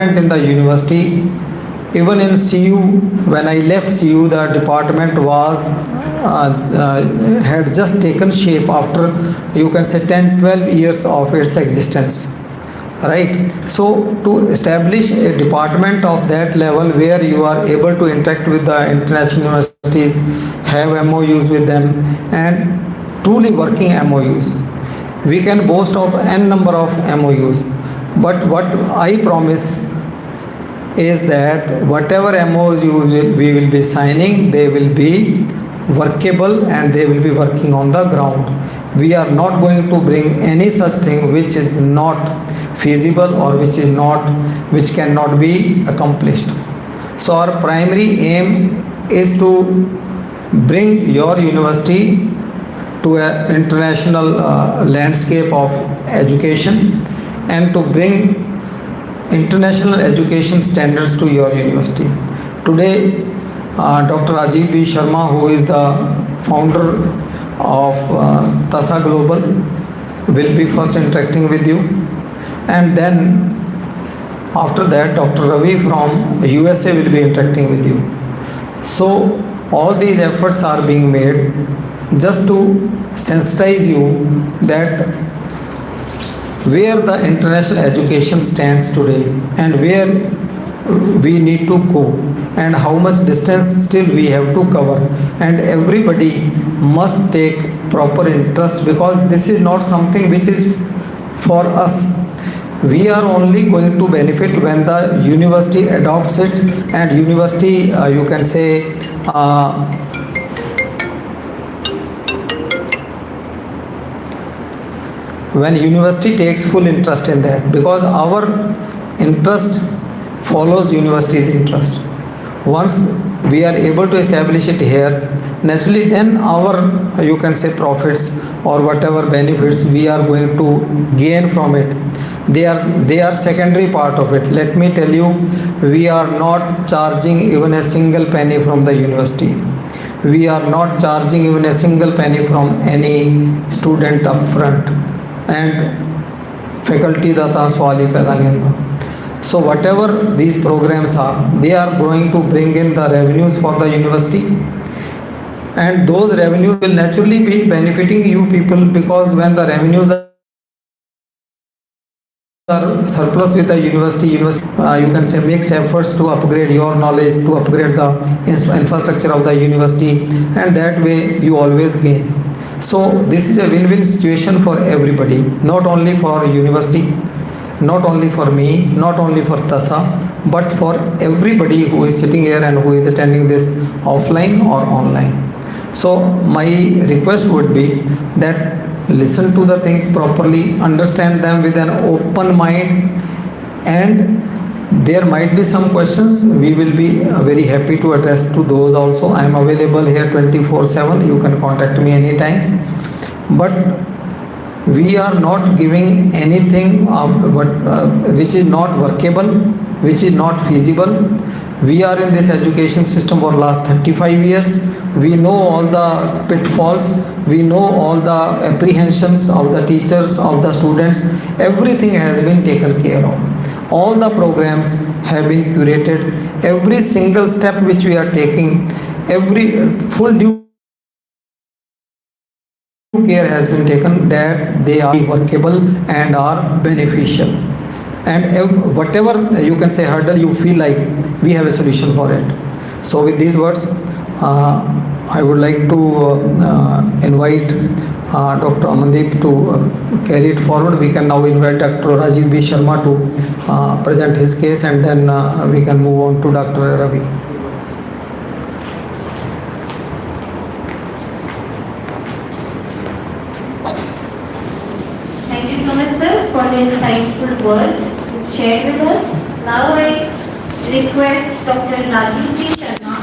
in the university. Even in CU, when I left CU, the department was had just taken shape after, you can say, 10-12 years of its existence, right? So to establish a department of that level where you are able to interact with the international universities, have MOUs with them, and truly working MOUs, we can boast of n number of MOUs. But what I promise is that whatever MOs we will be signing, they will be workable and they will be working on the ground. We are not going to bring any such thing which is not feasible or which cannot be accomplished. So our primary aim is to bring your university to an international landscape of education and to bring international education standards to your university. Today, Dr. Rajiv B. Sharma, who is the founder of TASA Global, will be first interacting with you, and then after that, Dr. Ravi from USA will be interacting with you. So, all these efforts are being made just to sensitize you that where the international education stands today and where we need to go and how much distance still we have to cover, and everybody must take proper interest, because this is not something which is for us. We are only going to benefit when the university adopts it, and university, you can say, when university takes full interest in that, because our interest follows university's interest. Once we are able to establish it here, naturally then our, you can say, profits or whatever benefits we are going to gain from it, they are secondary part of it. Let me tell you, we are not charging even a single penny from the university. We are not charging even a single penny from any student up front, and faculty ਦਾ ਤਾਂ ਸਵਾਲ ਹੀ ਪੈਦਾ ਨਹੀਂ ਹੁੰਦਾ. So whatever these programs are, they are going to bring in the revenues for the university, and those revenues will naturally be benefiting you people, because when the revenues are surplus with the university, you can say, makes efforts to upgrade your knowledge, to upgrade the infrastructure of the university, and that way you always gain. So this is a win-win situation for everybody, not only for university, not only for me, not only for TASA, but for everybody who is sitting here and who is attending this offline or online. So my request would be that listen to the things properly, understand them with an open mind, and there might be some questions. We will be very happy to address to those also. I am available here 24/7. You can contact me anytime. But we are not giving anything which is not workable, which is not feasible. We are in this education system for last 35 years. We know all the pitfalls, we know all the apprehensions of the teachers, of the students. Everything has been taken care of. All the programs have been curated. Every single step which we are taking, every full due care has been taken that they are workable and are beneficial. And whatever, you can say, hurdle you feel like, we have a solution for it. So with these words, I would like to invite Dr. Amandeep to carry it forward. We can now invite Dr. Rajiv B. Sharma to present his case, and then we can move on to Dr. Ravi. Thank you so much, sir, for the insightful words shared with us. Now I request Dr. Rajiv B. Sharma,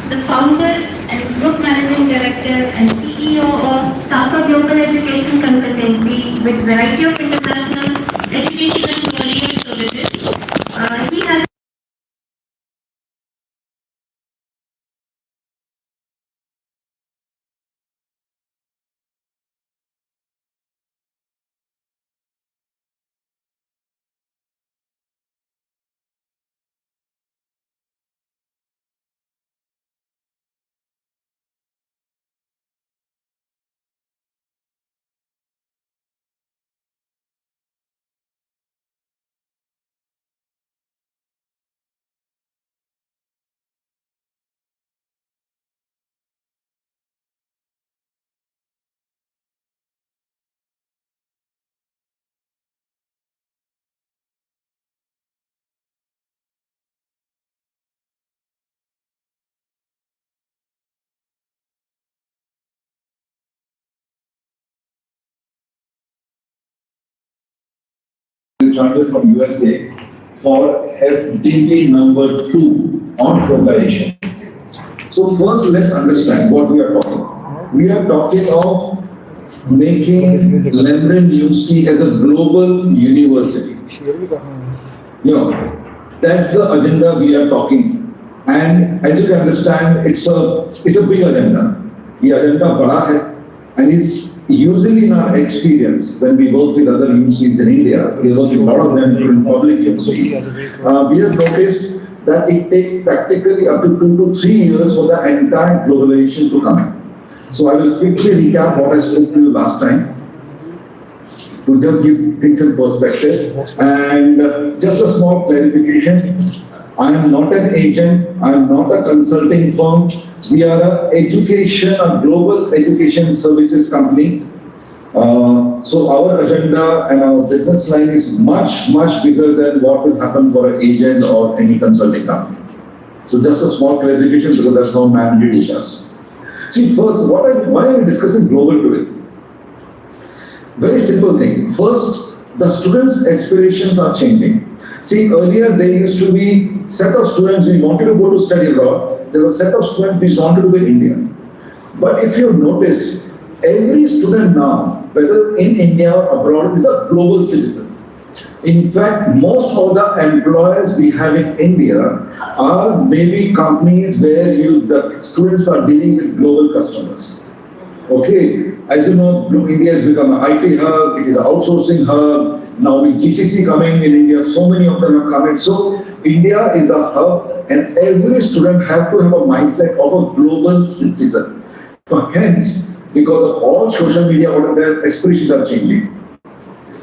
the founder and Group Managing Director and CEO of TASA Global Education Consultancy with variety of international education and tourism services. He has they joined us from USA for FDP number 2 on globalization. So first, let's understand what we are talking. We are talking of making Lamrin University as a global university. That's the agenda we are talking. And as you can understand, it's a big agenda. The agenda bada hai, and it's usually in our experience when we work with other universities in India, we work with a lot of them in public universities. We have noticed that it takes practically up to 2 to 3 years for the entire globalization to come in. So I will quickly recap what I spoke to you last time to just give things in perspective. And just a small clarification, I am not an agent, I am not a consulting firm. We are a global education services company. So our agenda and our business line is much, much bigger than what will happen for an agent or any consulting company. So just a small clarification because that's how management is us. See, first, why are we discussing global today? Very simple thing. First, the students' aspirations are changing. See, earlier there used to be set of students who wanted to go to study abroad. There was a set of students who wanted to go in India. But if you notice, every student now, whether in India or abroad, is a global citizen. In fact, most of the employers we have in India are maybe companies where the students are dealing with global customers. Okay, as you know, India has become an IT hub, it is an outsourcing hub. Now with GCC coming in India, so many of them have come in. So India is a hub and every student have to have a mindset of a global citizen. So hence, because of all social media, what their aspirations are changing.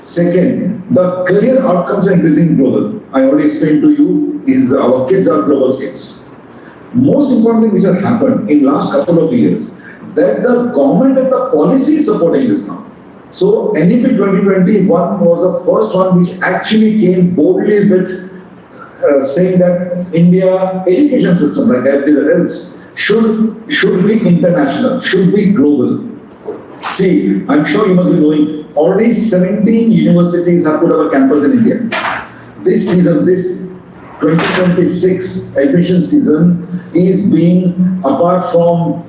Second, the career outcomes are increasing global. I already explained to you, is our kids are global kids. Most important thing which has happened in last couple of years, that the government and the policy is supporting this now. So NEP 2021 was the first one which actually came boldly with saying that India education system, like everywhere else, should be international, should be global. See, I'm sure you must be knowing, already 17 universities have put up a campus in India. This season, this 2026 admission season is being, apart from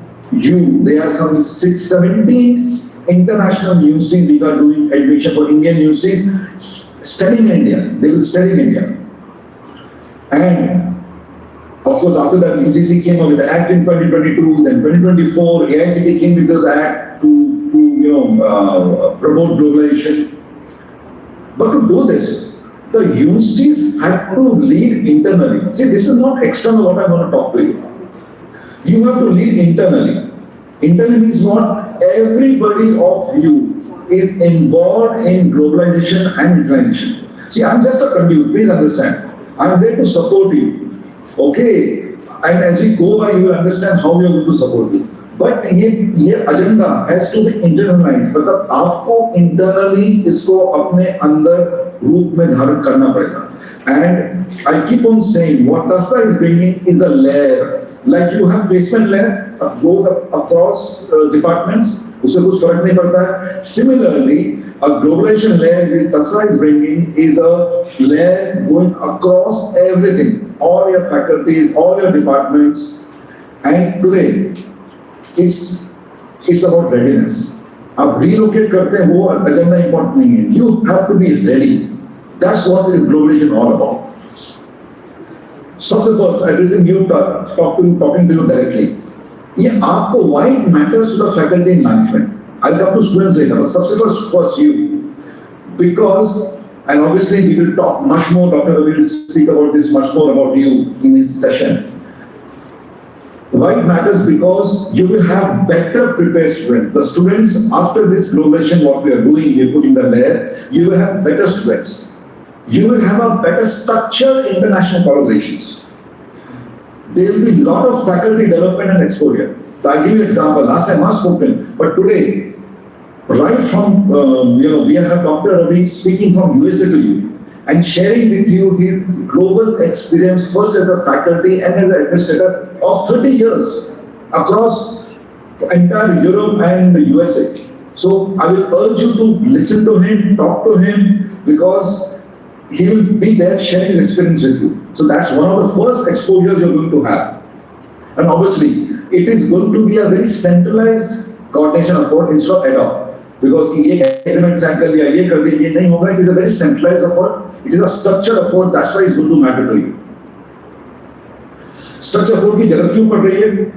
there are some 17 international universities which are doing admission for Indian universities studying in India. They will study in India. And of course, after that, UGC came up with the Act in 2022, then 2024, AICT came with this Act to promote globalization. But to do this, the universities have to lead internally. See, this is not external what I'm going to talk to you. You have to lead internally. Internally means what? Everybody of you is involved in globalization and internationalization. See, I'm just a conduit, please understand. I'm there to support you. Okay? And as we go by, you will understand how we are going to support you. But ये agenda has to be internalized. मतलब आपको internally इसको अपने अंदर रूप में धारण करना पड़ेगा. And I keep on saying, what TASA is bringing is a layer. Like you have placement layer, goes across departments, उससे कुछ फर्क नहीं पड़ता है. Similarly, a globalization layer which TASA is bringing is a layer going across everything, all your faculties, all your departments. And today, it's about readiness. आप relocate करते हैं वो agenda important नहीं है. You have to be ready. That's what is globalization all about. सबसे first, addressing you, talking to you directly. ये आपको why it matters to the faculty in management. I'll come to students later, but सबसे first you, because and obviously we will talk much more. Dr. Ravi will speak about this much more about you in his session. Why it matters? Because you will have better prepared students. The students after this globalization, what we are doing, we are putting the layer. You will have better students. You will have a better structured international collaborations. There will be a lot of faculty development and exposure. So I'll give you an example. Last time I spoke to him, but today, right from we have Dr. Ravi speaking from USA to you and sharing with you his global experience first as a faculty and as an administrator of 30 years across entire Europe and the USA. So I will urge you to listen to him, talk to him, because he will be there sharing his experience with you. So that's one of the first exposures you're going to have. And obviously, it is going to be a very centralized coordination effort instead of ad hoc. Because ये agreement sign कर लिया, ये कर दिया, ये नहीं होगा. It is a very centralized effort. It is a structured effort. That's why it's going to matter to you. Structure effort की जरूरत क्यों पड़ रही है?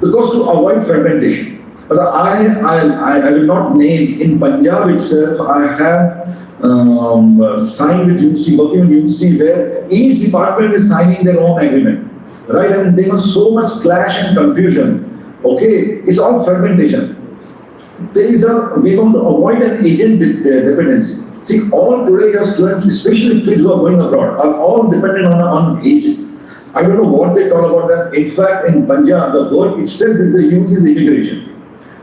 Because to avoid fragmentation. But I will not name. In Punjab itself, I have signed with university, working with university, where each department is signing their own agreement, right? And there was so much clash and confusion. Okay, it's all fragmentation. We want to avoid an agent dependency. See, all today your students, especially kids who are going abroad, are all dependent on agent. I don't know what they talk about that. In fact, in Punjab, the word itself is the use is immigration.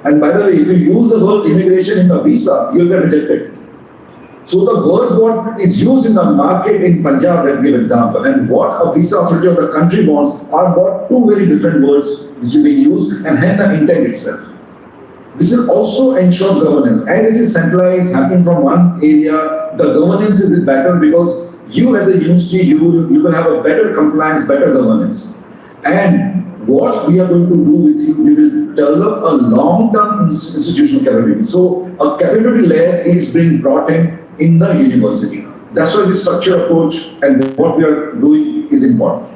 And by the way, if you use the word immigration in the visa, you'll get rejected. So the words what is used in the market in Punjab, let's give example, and what a visa authority of the country wants are about two very different words which will be used, and hence the intent itself. This will also ensure governance. As it is centralized, happening from one area, the governance is better because you as a university, you will have a better compliance, better governance. And what we are going to do with you, we will develop a long-term institutional capability. So a capability layer is being brought in the university. That's why this structured approach and what we are doing is important.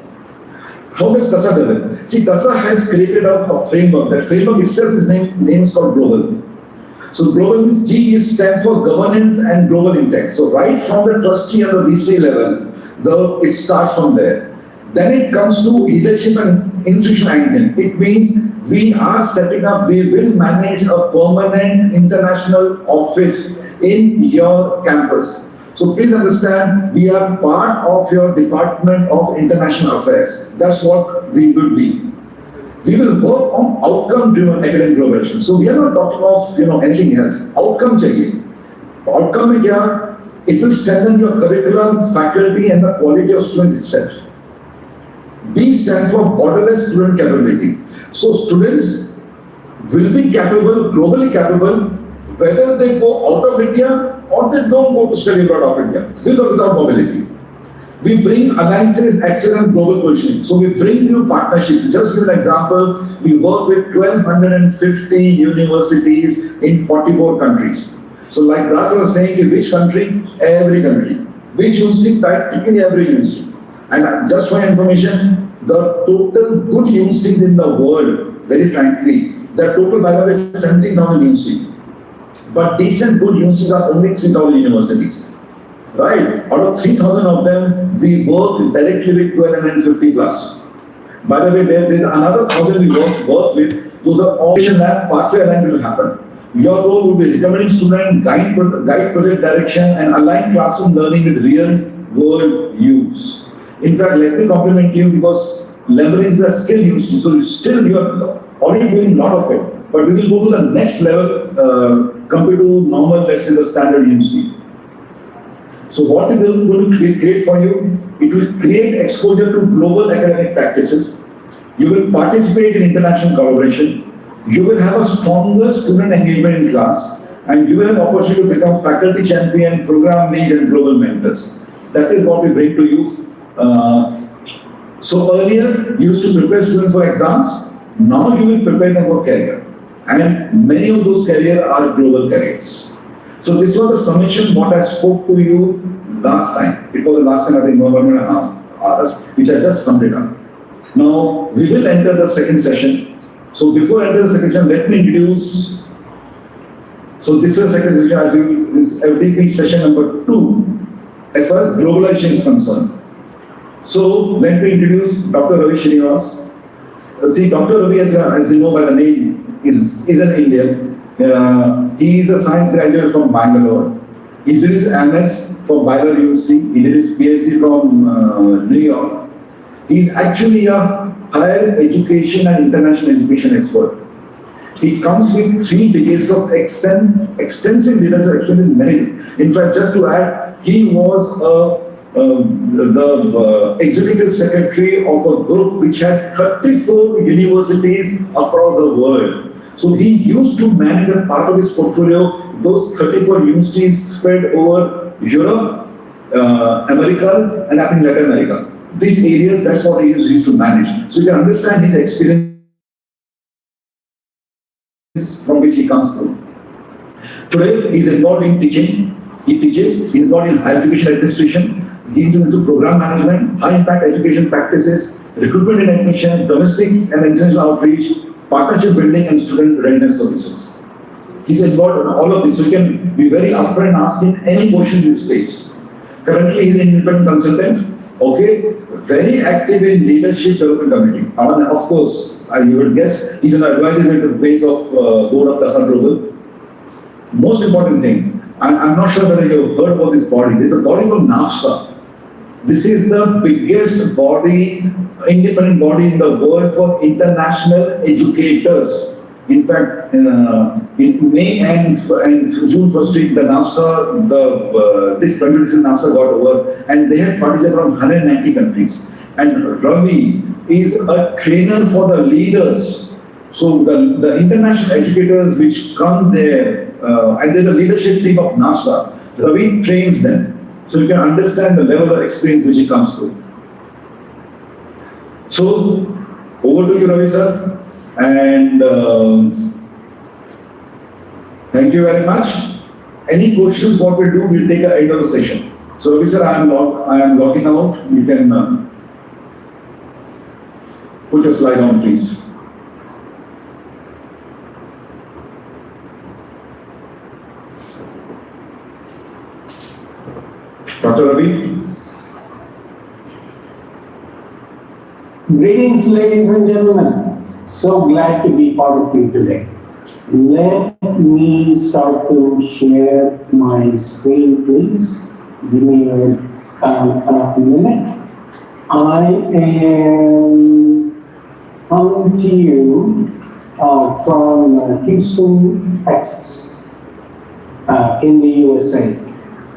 How does CASA do it? See, CASA has created a framework. That framework itself is name is called Global. So Global means G stands for governance and global impact. So right from the trustee and the VC level, it starts from there. Then it comes to leadership and institutional engagement. It means we are setting up, we will manage a permanent international office in your campus. So please understand, we are part of your Department of International Affairs. That's what we will be. We will work on outcome-driven academic collaboration. So we are not talking of anything else. Outcome चाहिए. Outcome में क्या? It will strengthen your curriculum, faculty, and the quality of student itself. B stands for borderless student capability. So students will be capable, globally capable, whether they go out of India or they don't go to study abroad of India, with or without mobility. We bring alliances, excellent global positioning. So we bring new partnerships. Just give an example, we work with 1,250 universities in 44 countries. So like Rasa was saying, which country? Every country. Which university? Practically every university. And just for your information, the total good universities in the world, very frankly, the total by the way is 17,000 universities. But decent good universities are only 3,000 universities. Right? Out of 3,000 of them, we work directly with 1,250 plus. By the way, there's another 1,000 we work with. Those are all lab, pathway alignment will happen. Your role will be recommending student, guide project direction, and align classroom learning with real world use. In fact, let me compliment you because Lamrin is a skill university, so you are already doing a lot of it. But we will go to the next level compared to normal, let's say the standard university. So what is it going to create for you? It will create exposure to global academic practices. You will participate in international collaboration. You will have a stronger student engagement in class, and you will have opportunity to become faculty champion, program lead, and global mentors. That is what we bring to you. So earlier, you used to prepare students for exams. Now you will prepare them for career. And many of those careers are global careers. So this was the summation what I spoke to you last time. It was the last time I think 1.5 hours, which I just summed it up. Now we will enter the second session. So before I enter the second session, let me introduce. So this is the second session. I think this FDP session number 2, as far as globalization is concerned. So let me introduce Dr. Ravi Srinivas. See, Dr. Ravi, as you know by the name, is an Indian. He is a science graduate from Bangalore. He did his MS from Baylor University. He did his PhD from New York. He is actually a higher education and international education expert. He comes with 3 decades of extensive leadership experience in many. In fact, just to add, he was the executive secretary of a group which had 34 universities across the world. So he used to manage a part of his portfolio, those 34 universities spread over Europe, Americas, and I think Latin America. These areas, that's what he used to manage. So you can understand his experience from which he comes from. Today, he is involved in teaching. He teaches. He is involved in higher education administration. He is into program management, high impact education practices, recruitment and admission, domestic and international outreach, partnership building, and student readiness services. He's involved in all of this. So you can be very upfront and ask him any question in this space. Currently, he's an independent consultant. Okay, very active in leadership development committee. And of course, you would guess he's an advisor in the base of board of Tasa Global. Most important thing, I'm not sure whether you've heard about this body. There's a body called NAFSA. This is the biggest body, independent body in the world for international educators. In fact, in May and June 1st week, the NAFSA, this contribution NAFSA got over, and they had participated from 190 countries. And Ravi is a trainer for the leaders. So the international educators which come there, and there's a leadership team of NAFSA, Ravi trains them. So you can understand the level of experience which he comes through. So, over to you, Ravi sir. And thank you very much. Any questions, what we'll do, we'll take the end of the session. So, Ravi sir, I am logging out. You can put your slide on, please. Dr. Ravi. Greetings, ladies and gentlemen. So glad to be part of you today. Let me start to share my screen, please. Give me a minute. I am coming to you from Houston, Texas, in the USA,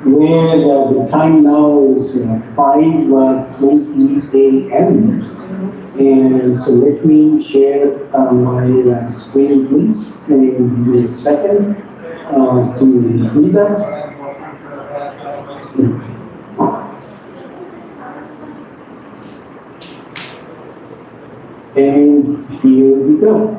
where the time now is 5:20 a.m. And so let me share my screen, please. Can you give me a second to do that? And here we go.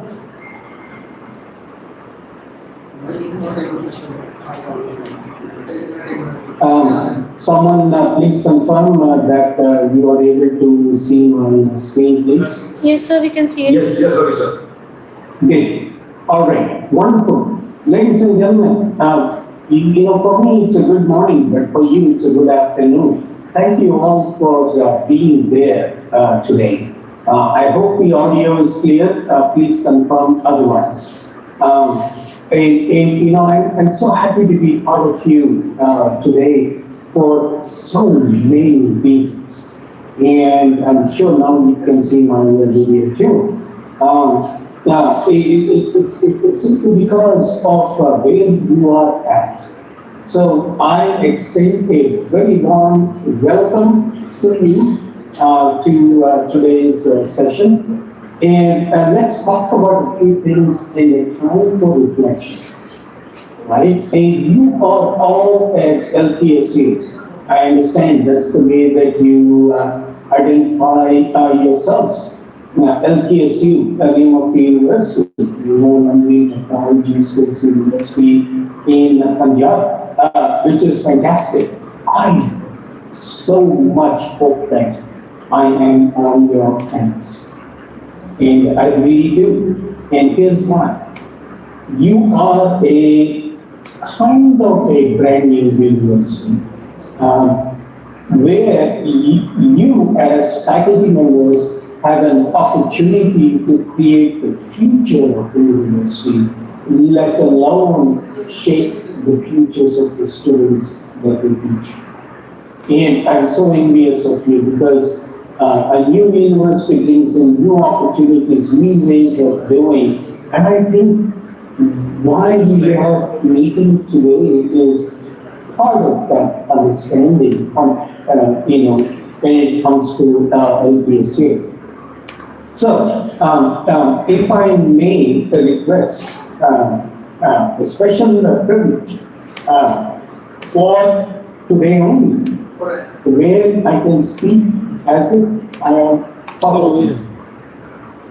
Someone please confirm that you are able to see my screen, please. Yes, sir, we can see it. Yes, Ravi sir. Okay. All right. Wonderful. Ladies and gentlemen, you know, for me it's a good morning, but for you it's a good afternoon. Thank you all for being there today. I hope the audio is clear. Please confirm otherwise. And you know, I'm so happy to be part of you today for so many reasons. And I'm sure now you can see my video too. It's simply because of where you are at. So I extend a very warm welcome to you to today's session. And let's talk about a few things in a time for reflection, right? And you are all at LTSU. I understand that's the way that you identify yourselves. LTSU, the name of the university, Lamrin Technology Skills University in Punjab, which is fantastic. I so much hope that I am on your campus. And I really do. And here's why. You are a kind of a brand new university where you as faculty members have an opportunity to create the future of the university, let alone shape the futures of the students that we teach. And I'm so envious of you because a new university brings in new opportunities, new ways of doing. And I think why we are meeting today is part of that understanding, you know, when it comes to LPSA. So, if I may request a special privilege for today only, where I can speak as if I am public.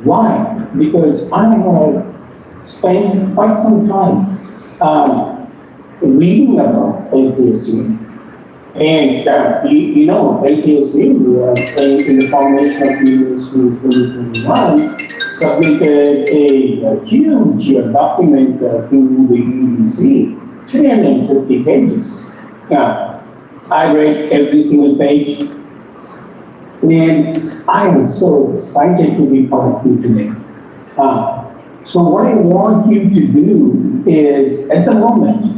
Why? Because I have spent quite some time reading about LTSU. And you know, LTSU in the formation of University 2021 submitted a huge document to the EDC, 350 pages. Now, I read every single page, and I am so excited to be part of you today. So what I want you to do is, at the moment,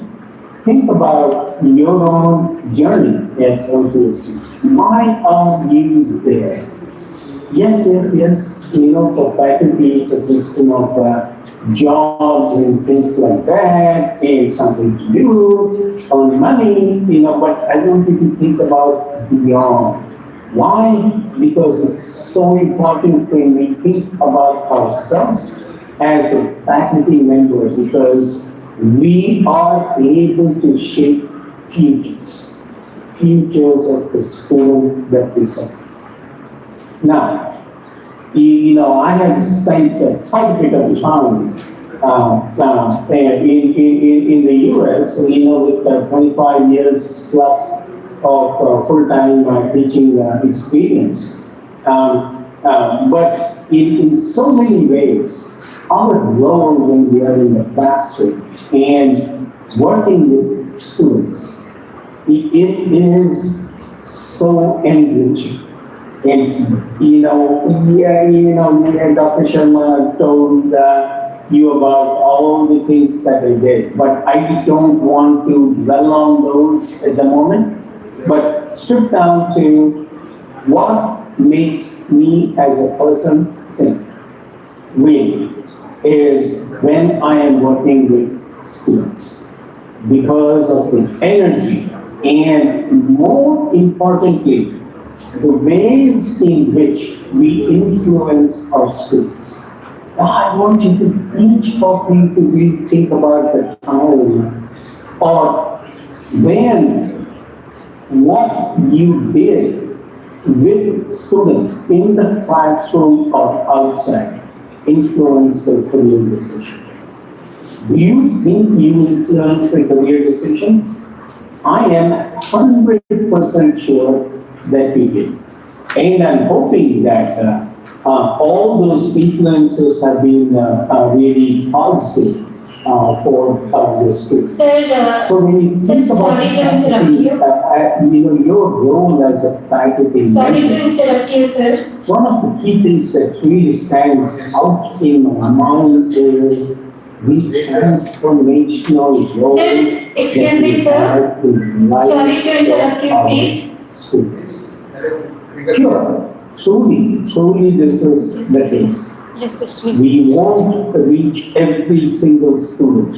think about your own journey at LTSC. Why are you there? Yes. You know, for faculty, it's a system of jobs and things like that, and something to do, earn money, you know, but I want you to think about beyond. Why? Because it's so important when we think about ourselves as a faculty member, because we are able to shape futures of the school that we serve. Now, you know, I have spent quite a bit of time in the US, you know, with 25 years plus of full-time teaching experience. But in so many ways, our role when we are in the classroom and working with students, it is so enriching. And Dr. Sharma told you about all the things that I did, but I don't want to dwell on those at the moment, but strip down to what makes me as a person sing. Really, is when I am working with students, because of the energy and, more importantly, the ways in which we influence our students. I want you to, each of you to really think about the time or when what you did with students in the classroom or outside influence their career decision. Do you think you influence the career decision? I am 100% sure that you did. And I'm hoping that all those influences have been really positive for the students. Sir, So when you think sir, about sorry to interrupt faculty, you. your role as a faculty Sorry member, to interrupt you, sir. one of the key things that really stands out in my mind is the transformational role Sir, excuse that me, we sir. have in the Sorry lives to interrupt you, of our please. students. Sure, truly this is the case. We won't reach every single student,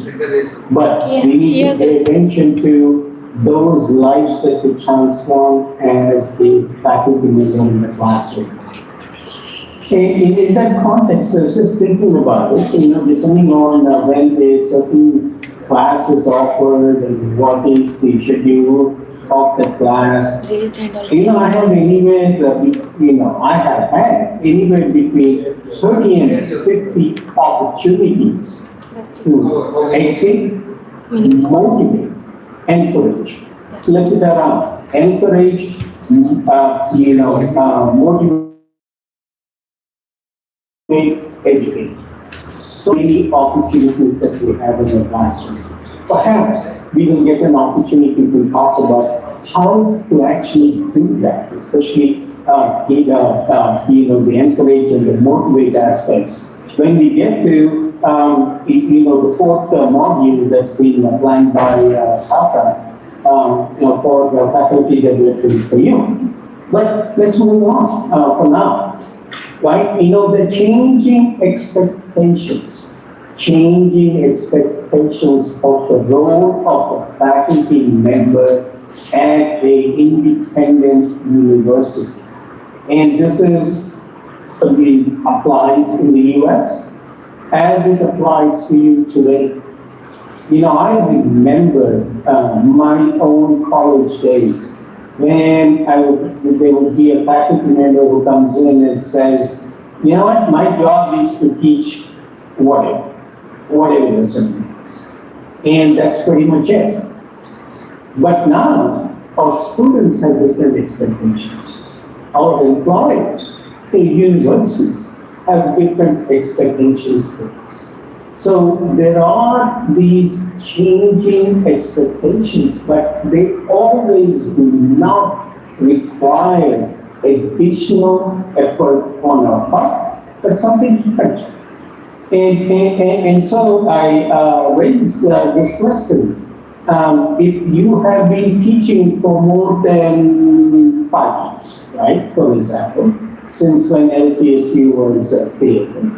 but we need to pay attention to those lives that we transform as a faculty member in the classroom. In that context, I was just thinking about it, depending on when a certain class is offered and what is the schedule of the class. I have I have had anywhere between 30 and 50 opportunities to educate, motivate, encourage, flip it around, encourage, motivate, educate. So many opportunities that we have in the classroom. Perhaps we will get an opportunity to talk about how to actually do that, especially the encourage and the motivate aspects. When we get to the fourth module that's been planned by CASA for the faculty development for you. But let's move on for now. Right? The changing expectations of the role of a faculty member at a independent university. And this applies in the US as it applies to you today. I remember my own college days When there would be a faculty member who comes in and says, you know what, my job is to teach whatever, whatever the subject is. And that's pretty much it. But now, our students have different expectations. Our employers, the universities, have different expectations for us. So there are these changing expectations, but they always do not require additional effort on our part, but something different. And so I raise this question. If you have been teaching for more than 5 years, right, for example, since when LTSU was created,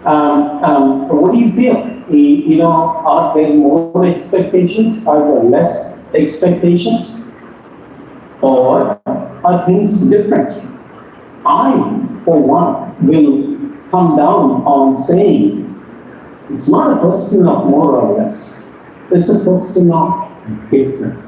what do you feel? You know, are there more expectations? Are there less expectations? Or are things different? I, for one, will come down on saying it's not a question of more or less. It's a question of different.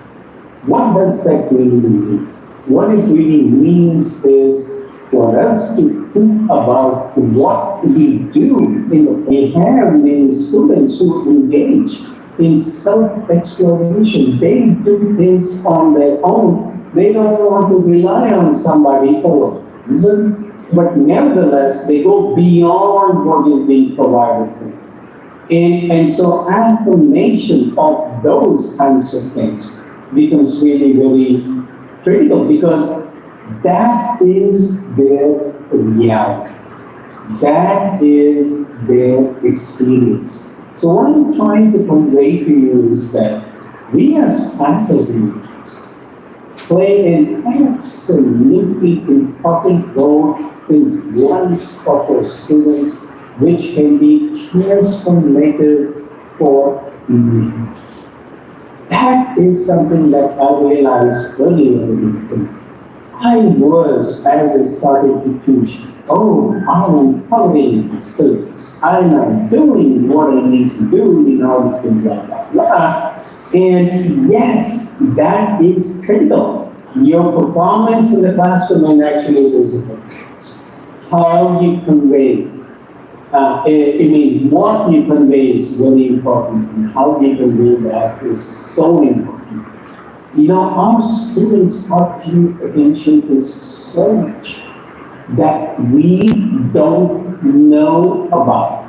What does that really mean? What it really means is for us to think about what we do. We have many students who engage in self-exploration. They do things on their own. They don't want to rely on somebody for a reason, but nevertheless, they go beyond what is being provided for them. And so affirmation of those kinds of things becomes really very critical because that is their reality. That is their experience. So what I'm trying to convey to you is that we as faculty play an absolutely important role in the lives of our students, which can be transformative for me. That is something that I realized early on. I was, as I started to teach, I am covering the syllabus. I am doing what I need to do in order to blah, blah, blah. And yes, that is critical. Your performance in the classroom and actually there's a performance. How you convey what you convey is very important, and how you convey that is so important. You know, our students are paying attention to so much that we don't know about.